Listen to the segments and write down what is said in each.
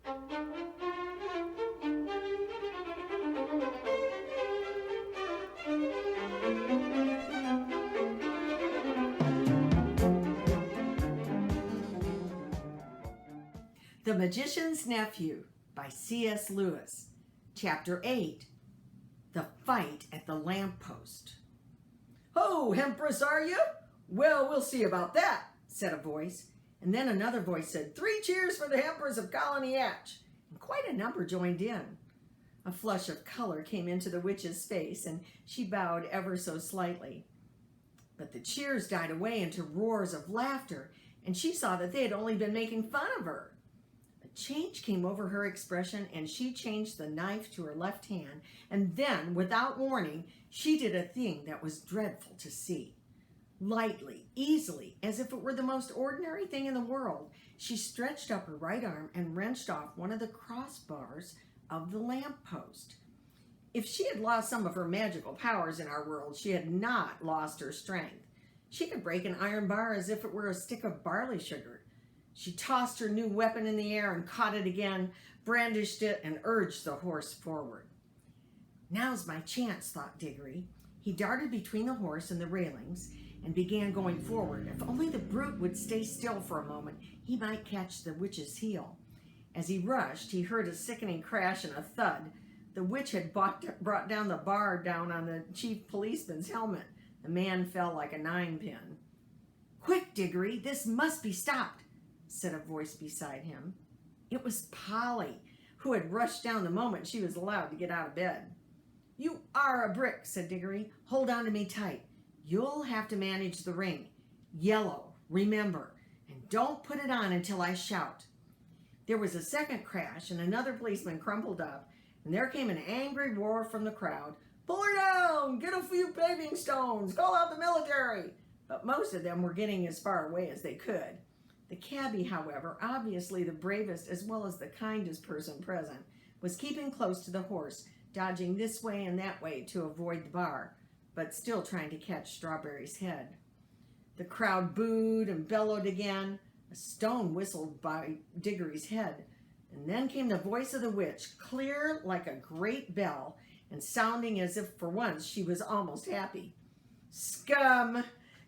The Magician's Nephew by C.S. Lewis. Chapter 8. The Fight at the Lamppost. "Ho, Empress, are you? Well, we'll see about that," said a voice. And then another voice said, "3 cheers for the Empress of Colony H." And quite a number joined in. A flush of color came into the witch's face, and she bowed ever so slightly. But the cheers died away into roars of laughter, and she saw that they had only been making fun of her. Change came over her expression, and she changed the knife to her left hand, and then, without warning, she did a thing that was dreadful to see. Lightly, easily, as if it were the most ordinary thing in the world, she stretched up her right arm and wrenched off one of the crossbars of the lamppost. If she had lost some of her magical powers in our world, she had not lost her strength. She could break an iron bar as if it were a stick of barley sugar. She tossed her new weapon in the air and caught it again, brandished it, and urged the horse forward. "Now's my chance," thought Diggory. He darted between the horse and the railings and began going forward. If only the brute would stay still for a moment, he might catch the witch's heel. As he rushed, he heard a sickening crash and a thud. The witch had brought down the bar down on the chief policeman's helmet. The man fell like a 9-pin. "Quick, Diggory, this must be stopped," said a voice beside him. It was Polly, who had rushed down the moment she was allowed to get out of bed. "You are a brick," said Diggory. "Hold on to me tight. You'll have to manage the ring. Yellow, remember, and don't put it on until I shout." There was a second crash, and another policeman crumpled up, and there came an angry roar from the crowd. "Pull her down! Get a few paving stones! Call out the military!" But most of them were getting as far away as they could. The cabbie, however, obviously the bravest as well as the kindest person present, was keeping close to the horse, dodging this way and that way to avoid the bar, but still trying to catch Strawberry's head. The crowd booed and bellowed again. A stone whistled by Diggory's head, and then came the voice of the witch, clear like a great bell, and sounding as if for once she was almost happy. "Scum!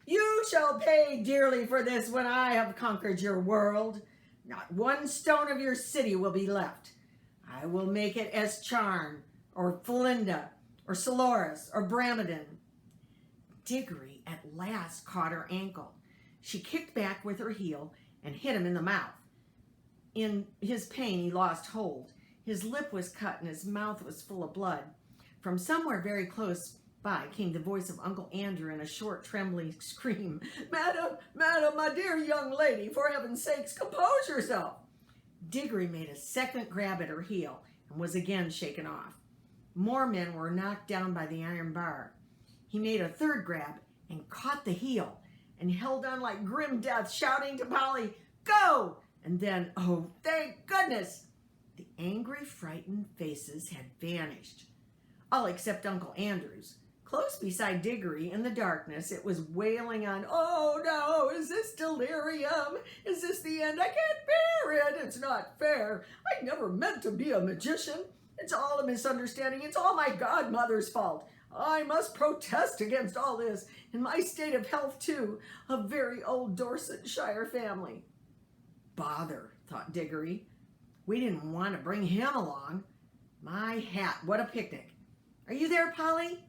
You shall pay dearly for this when I have conquered your world. Not one stone of your city will be left. I will make it Escharn, or Felinda, or Soloris, or Bramadin." Diggory at last caught her ankle. She kicked back with her heel and hit him in the mouth. In his pain, he lost hold. His lip was cut and his mouth was full of blood. From somewhere very close by came the voice of Uncle Andrew in a short, trembling scream. Madam, my dear young lady, for heaven's sakes, compose yourself." Diggory made a second grab at her heel and was again shaken off. More men were knocked down by the iron bar. He made a third grab and caught the heel and held on like grim death, shouting to Polly, "Go!" And then, oh, thank goodness, the angry, frightened faces had vanished, all except Uncle Andrew's. Close beside Diggory in the darkness, it was wailing on, "Oh no, is this delirium? Is this the end? I can't bear it. It's not fair. I never meant to be a magician. It's all a misunderstanding. It's all my godmother's fault. I must protest against all this, in my state of health too, a very old Dorsetshire family." Bother, thought Diggory. We didn't want to bring him along. My hat, what a picnic. "Are you there, Polly?"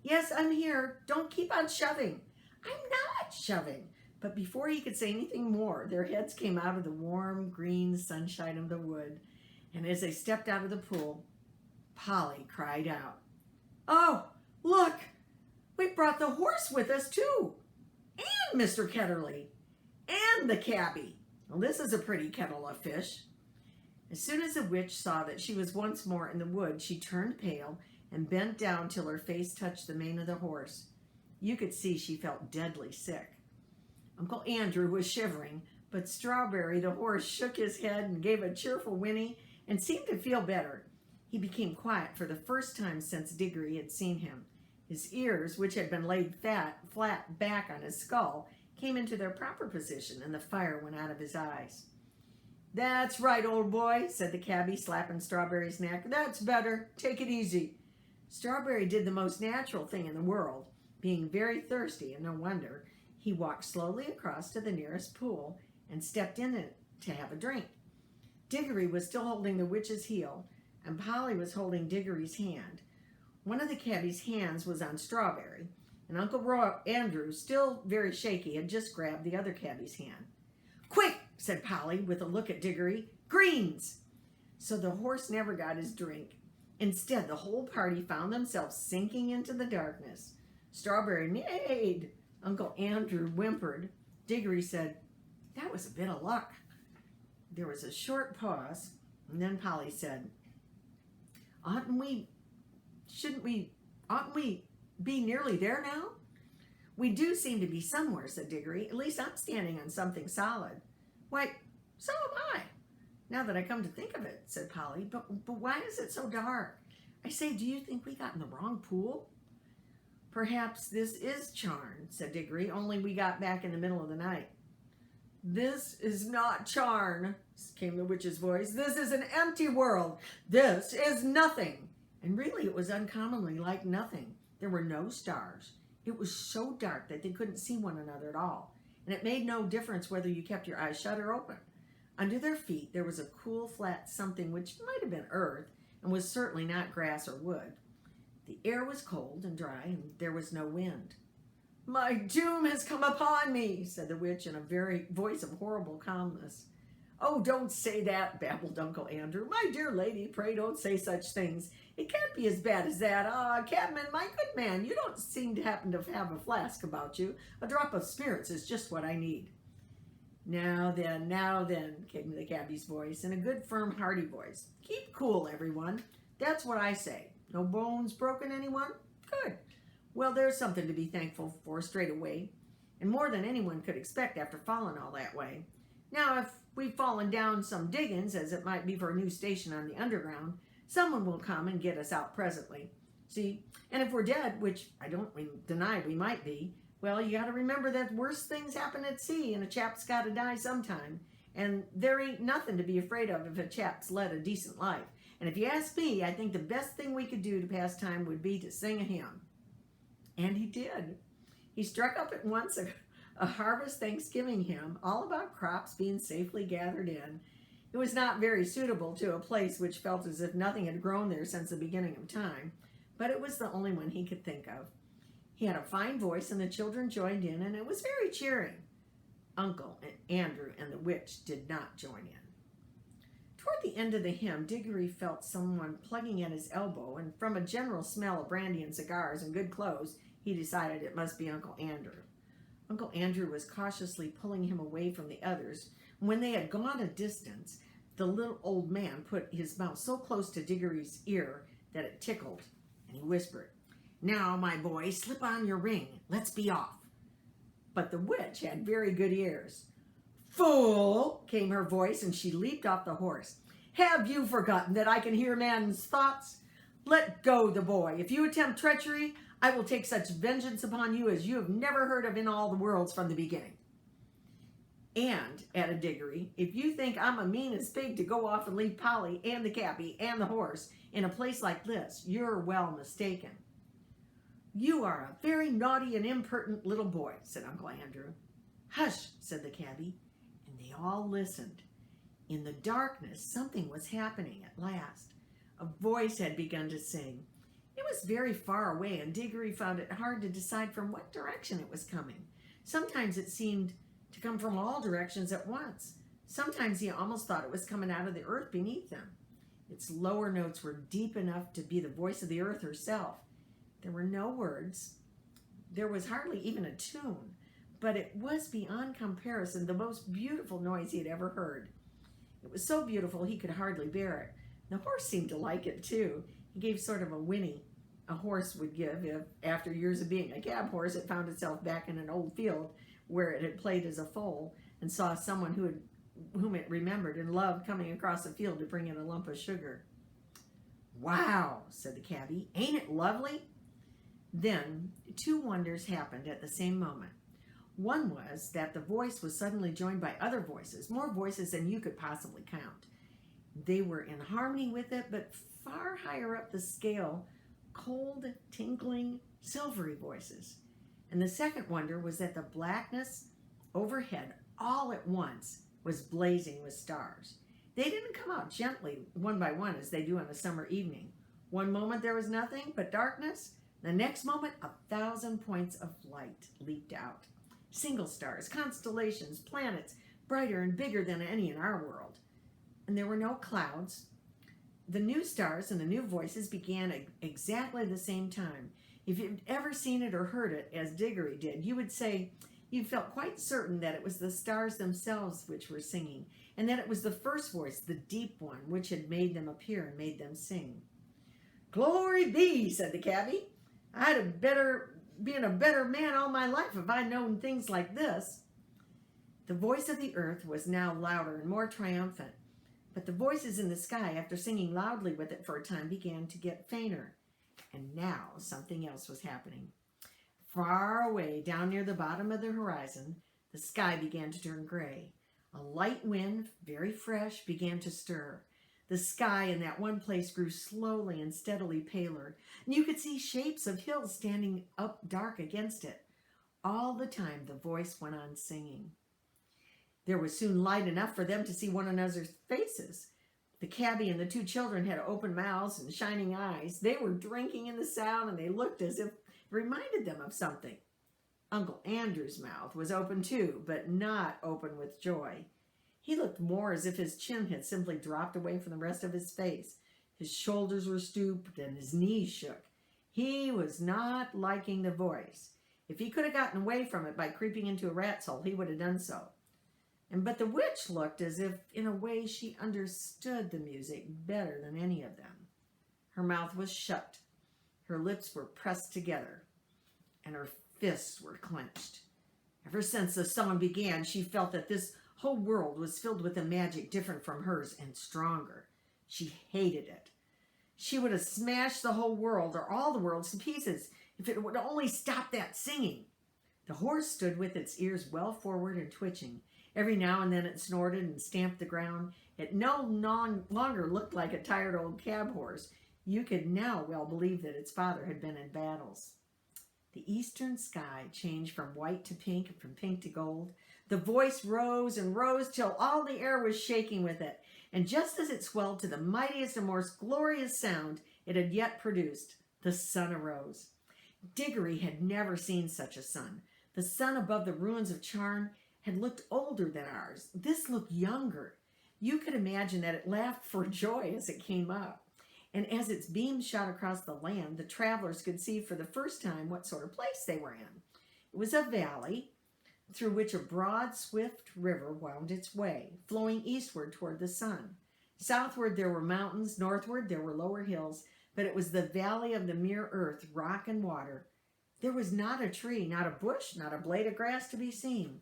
"Yes, I'm here. Don't keep on shoving." "I'm not shoving." But before he could say anything more, their heads came out of the warm, green sunshine of the wood. And as they stepped out of the pool, Polly cried out, "Oh, look! We brought the horse with us, too! And Mr. Ketterly! And the cabbie! Well, this is a pretty kettle of fish." As soon as the witch saw that she was once more in the wood, she turned pale and bent down till her face touched the mane of the horse. You could see she felt deadly sick. Uncle Andrew was shivering, but Strawberry, the horse, shook his head and gave a cheerful whinny and seemed to feel better. He became quiet for the first time since Diggory had seen him. His ears, which had been laid flat back on his skull, came into their proper position, and the fire went out of his eyes. "That's right, old boy," said the cabbie, slapping Strawberry's neck. "That's better. Take it easy." Strawberry did the most natural thing in the world. Being very thirsty, and no wonder, he walked slowly across to the nearest pool and stepped in it to have a drink. Diggory was still holding the witch's heel, and Polly was holding Diggory's hand. One of the cabbie's hands was on Strawberry, and Uncle Andrew, still very shaky, had just grabbed the other cabbie's hand. "Quick," said Polly, with a look at Diggory. "Greens!" So the horse never got his drink. Instead, the whole party found themselves sinking into the darkness. Strawberry neighed. Uncle Andrew whimpered. Diggory said, "That was a bit of luck." There was a short pause, and then Polly said, Oughtn't we be nearly there now?" "We do seem to be somewhere," said Diggory. "At least I'm standing on something solid." "Why, so am I, now that I come to think of it," said Polly. But why is it so dark? I say, do you think we got in the wrong pool?" "Perhaps this is Charn," said Diggory, "only we got back in the middle of the night." "This is not Charn," came the witch's voice. "This is an empty world. This is nothing." And really it was uncommonly like nothing. There were no stars. It was so dark that they couldn't see one another at all. And it made no difference whether you kept your eyes shut or open. Under their feet there was a cool, flat something which might have been earth and was certainly not grass or wood. The air was cold and dry, and there was no wind. "My doom has come upon me," said the witch in a voice of horrible calmness. "Oh, don't say that," babbled Uncle Andrew. "My dear lady, pray don't say such things. It can't be as bad as that. Cabman, my good man, you don't seem to happen to have a flask about you. A drop of spirits is just what I need." Now then," came the cabbie's voice, in a good, firm, hearty voice. "Keep cool, everyone. That's what I say. No bones broken, anyone? Good. Well, there's something to be thankful for straight away, and more than anyone could expect after falling all that way. Now, if we've fallen down some diggings, as it might be for a new station on the underground, someone will come and get us out presently. See, and if we're dead, which I don't deny we might be, well, you got to remember that worse things happen at sea, and a chap's got to die sometime, and there ain't nothing to be afraid of if a chap's led a decent life. And if you ask me, I think the best thing we could do to pass time would be to sing a hymn." And he did. He struck up at once a harvest Thanksgiving hymn, all about crops being safely gathered in. It was not very suitable to a place which felt as if nothing had grown there since the beginning of time, but it was the only one he could think of. He had a fine voice, and the children joined in, and it was very cheering. Uncle Andrew and the witch did not join in. Toward the end of the hymn, Diggory felt someone plugging at his elbow, and from a general smell of brandy and cigars and good clothes, he decided it must be Uncle Andrew. Uncle Andrew was cautiously pulling him away from the others. When they had gone a distance, the little old man put his mouth so close to Diggory's ear that it tickled, and he whispered, "Now, my boy, slip on your ring. Let's be off." But the witch had very good ears. "Fool," came her voice, and she leaped off the horse. "Have you forgotten that I can hear man's thoughts? Let go the boy. If you attempt treachery, I will take such vengeance upon you as you have never heard of in all the worlds from the beginning." "And," added Diggory, "if you think I'm a mean as pig to go off and leave Polly and the cabbie and the horse in a place like this, you're well mistaken." "You are a very naughty and impertinent little boy," said Uncle Andrew. "Hush," said the cabbie, and they all listened. In the darkness, something was happening at last. A voice had begun to sing. It was very far away, and Diggory found it hard to decide from what direction it was coming. Sometimes it seemed to come from all directions at once. Sometimes he almost thought it was coming out of the earth beneath them. Its lower notes were deep enough to be the voice of the earth herself. There were no words. There was hardly even a tune, but it was beyond comparison the most beautiful noise he had ever heard. It was so beautiful he could hardly bear it. The horse seemed to like it too. He gave sort of a whinny a horse would give if, after years of being a cab horse, it found itself back in an old field where it had played as a foal and saw someone whom it remembered and loved coming across the field to bring in a lump of sugar. "Wow," said the cabbie. "Ain't it lovely?" Then two wonders happened at the same moment. One was that the voice was suddenly joined by other voices, more voices than you could possibly count. They were in harmony with it, but far higher up the scale, cold, tinkling, silvery voices. And the second wonder was that the blackness overhead all at once was blazing with stars. They didn't come out gently one by one as they do on a summer evening. One moment there was nothing but darkness. The next moment, 1,000 points of light leaped out. Single stars, constellations, planets, brighter and bigger than any in our world. And there were no clouds. The new stars and the new voices began at exactly the same time. If you'd ever seen it or heard it, as Diggory did, you would say you felt quite certain that it was the stars themselves which were singing, and that it was the first voice, the deep one, which had made them appear and made them sing. "Glory be," said the cabby. "I'd have been a better man all my life if I'd known things like this." The voice of the earth was now louder and more triumphant, but the voices in the sky, after singing loudly with it for a time, began to get fainter. And now something else was happening. Far away, down near the bottom of the horizon, the sky began to turn gray. A light wind, very fresh, began to stir. The sky in that one place grew slowly and steadily paler, and you could see shapes of hills standing up dark against it. All the time the voice went on singing. There was soon light enough for them to see one another's faces. The cabby and the two children had open mouths and shining eyes. They were drinking in the sound, and they looked as if it reminded them of something. Uncle Andrew's mouth was open too, but not open with joy. He looked more as if his chin had simply dropped away from the rest of his face. His shoulders were stooped and his knees shook. He was not liking the voice. If he could have gotten away from it by creeping into a rat's hole, he would have done so. But the witch looked as if, in a way, she understood the music better than any of them. Her mouth was shut, her lips were pressed together, and her fists were clenched. Ever since the song began, she felt that this whole world was filled with a magic different from hers and stronger. She hated it. She would have smashed the whole world, or all the worlds, to pieces if it would only stop that singing. The horse stood with its ears well forward and twitching. Every now and then it snorted and stamped the ground. It no longer looked like a tired old cab horse. You could now well believe that its father had been in battles. The eastern sky changed from white to pink and from pink to gold. The voice rose and rose till all the air was shaking with it. And just as it swelled to the mightiest and most glorious sound it had yet produced, the sun arose. Diggory had never seen such a sun. The sun above the ruins of Charn had looked older than ours. This looked younger. You could imagine that it laughed for joy as it came up. And as its beams shot across the land, the travelers could see for the first time what sort of place they were in. It was a valley through which a broad, swift river wound its way, flowing eastward toward the sun. Southward there were mountains, northward there were lower hills, but it was the valley of the mere earth, rock and water. There was not a tree, not a bush, not a blade of grass to be seen.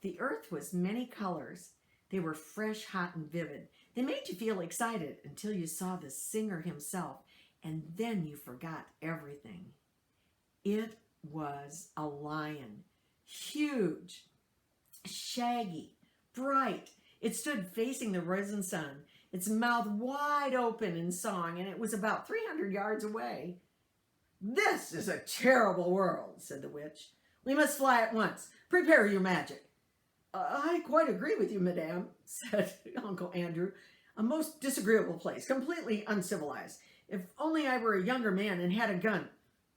The earth was many colors. They were fresh, hot, and vivid. They made you feel excited until you saw the singer himself, and then you forgot everything. It was a lion, huge, shaggy, bright. It stood facing the risen sun, its mouth wide open in song, and it was about 300 yards away. "This is a terrible world," said the witch. "We must fly at once. Prepare your magic." "I quite agree with you, madame," said Uncle Andrew. "A most disagreeable place, completely uncivilized. If only I were a younger man and had a gun."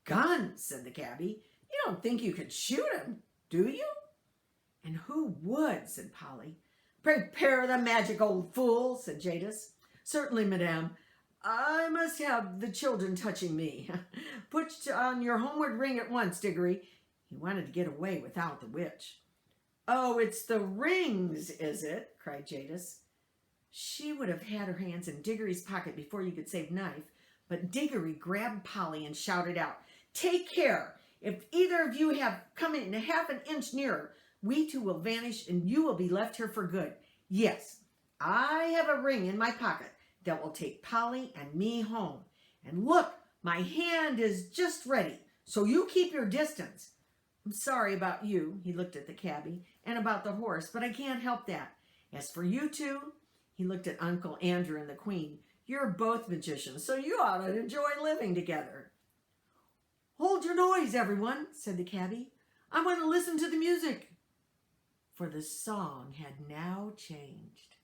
"Gun?" said the cabby. "You don't think you could shoot him, do you?" "And who would?" said Polly. "Prepare the magic, old fool," said Jadis. "Certainly, madame. I must have the children touching me. Put on your homeward ring at once, Diggory." He wanted to get away without the witch. "Oh, it's the rings, is it?" cried Jadis. She would have had her hands in Diggory's pocket before you could say knife, but Diggory grabbed Polly and shouted out, "Take care! If either of you have come in half an inch nearer, we two will vanish and you will be left here for good. Yes, I have a ring in my pocket that will take Polly and me home. And look, my hand is just ready, so you keep your distance." I'm sorry about you, he looked at the cabbie, and about the horse, but I can't help that. As for you two, he looked at Uncle Andrew and the Queen, you're both magicians, so you ought to enjoy living together. Hold your noise, everyone, said the cabbie. I want to listen to the music. For the song had now changed.